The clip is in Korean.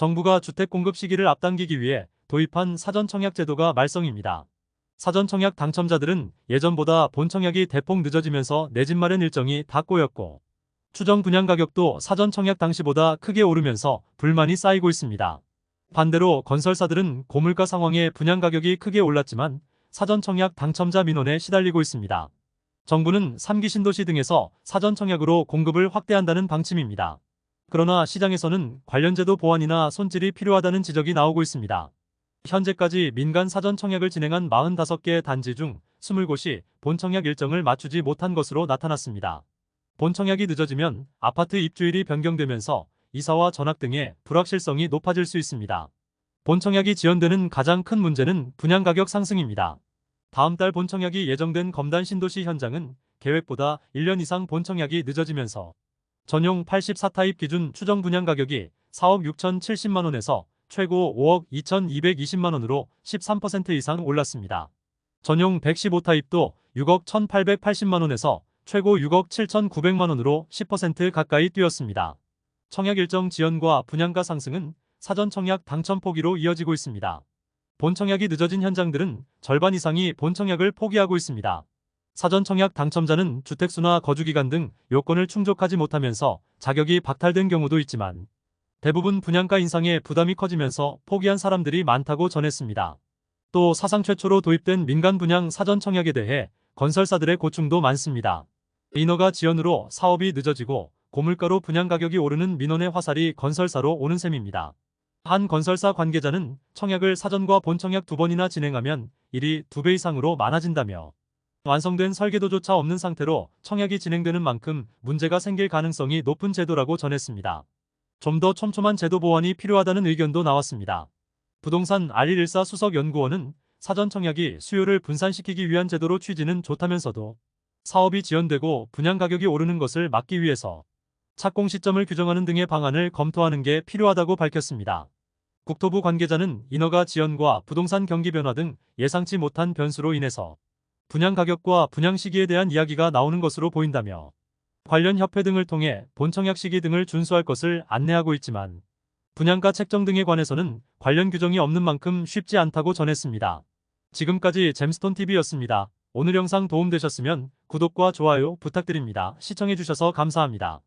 정부가 주택 공급 시기를 앞당기기 위해 도입한 사전청약 제도가 말썽입니다. 사전청약 당첨자들은 예전보다 본청약이 대폭 늦어지면서 내 집 마련 일정이 다 꼬였고, 추정 분양 가격도 사전청약 당시보다 크게 오르면서 불만이 쌓이고 있습니다. 반대로 건설사들은 고물가 상황에 분양 가격이 크게 올랐지만 사전청약 당첨자 민원에 시달리고 있습니다. 정부는 3기 신도시 등에서 사전청약으로 공급을 확대한다는 방침입니다. 그러나 시장에서는 관련 제도 보완이나 손질이 필요하다는 지적이 나오고 있습니다. 현재까지 민간 사전청약을 진행한 45개 단지 중 20곳이 본청약 일정을 맞추지 못한 것으로 나타났습니다. 본청약이 늦어지면 아파트 입주일이 변경되면서 이사와 전학 등의 불확실성이 높아질 수 있습니다. 본청약이 지연되는 가장 큰 문제는 분양가격 상승입니다. 다음 달 본청약이 예정된 검단 신도시 현장은 계획보다 1년 이상 본청약이 늦어지면서 전용 84타입 기준 추정 분양가격이 4억 6,070만원에서 최고 5억 2,220만원으로 13% 이상 올랐습니다. 전용 115타입도 6억 1,880만원에서 최고 6억 7,900만원으로 10% 가까이 뛰었습니다. 청약 일정 지연과 분양가 상승은 사전청약 당첨 포기로 이어지고 있습니다. 본청약이 늦어진 현장들은 절반 이상이 본청약을 포기하고 있습니다. 사전청약 당첨자는 주택수나 거주기간 등 요건을 충족하지 못하면서 자격이 박탈된 경우도 있지만 대부분 분양가 인상에 부담이 커지면서 포기한 사람들이 많다고 전했습니다. 또 사상 최초로 도입된 민간 분양 사전청약에 대해 건설사들의 고충도 많습니다. 인허가 지연으로 사업이 늦어지고 고물가로 분양 가격이 오르는 민원의 화살이 건설사로 오는 셈입니다. 한 건설사 관계자는 청약을 사전과 본청약 2번이나 진행하면 일이 2배 이상으로 많아진다며 완성된 설계도조차 없는 상태로 청약이 진행되는 만큼 문제가 생길 가능성이 높은 제도라고 전했습니다. 좀 더 촘촘한 제도 보완이 필요하다는 의견도 나왔습니다. 부동산 R114 수석연구원은 사전청약이 수요를 분산시키기 위한 제도로 취지는 좋다면서도 사업이 지연되고 분양 가격이 오르는 것을 막기 위해서 착공 시점을 규정하는 등의 방안을 검토하는 게 필요하다고 밝혔습니다. 국토부 관계자는 인허가 지연과 부동산 경기 변화 등 예상치 못한 변수로 인해서 분양 가격과 분양 시기에 대한 이야기가 나오는 것으로 보인다며 관련 협회 등을 통해 본청약 시기 등을 준수할 것을 안내하고 있지만 분양가 책정 등에 관해서는 관련 규정이 없는 만큼 쉽지 않다고 전했습니다. 지금까지 잼스톤TV였습니다. 오늘 영상 도움되셨으면 구독과 좋아요 부탁드립니다. 시청해주셔서 감사합니다.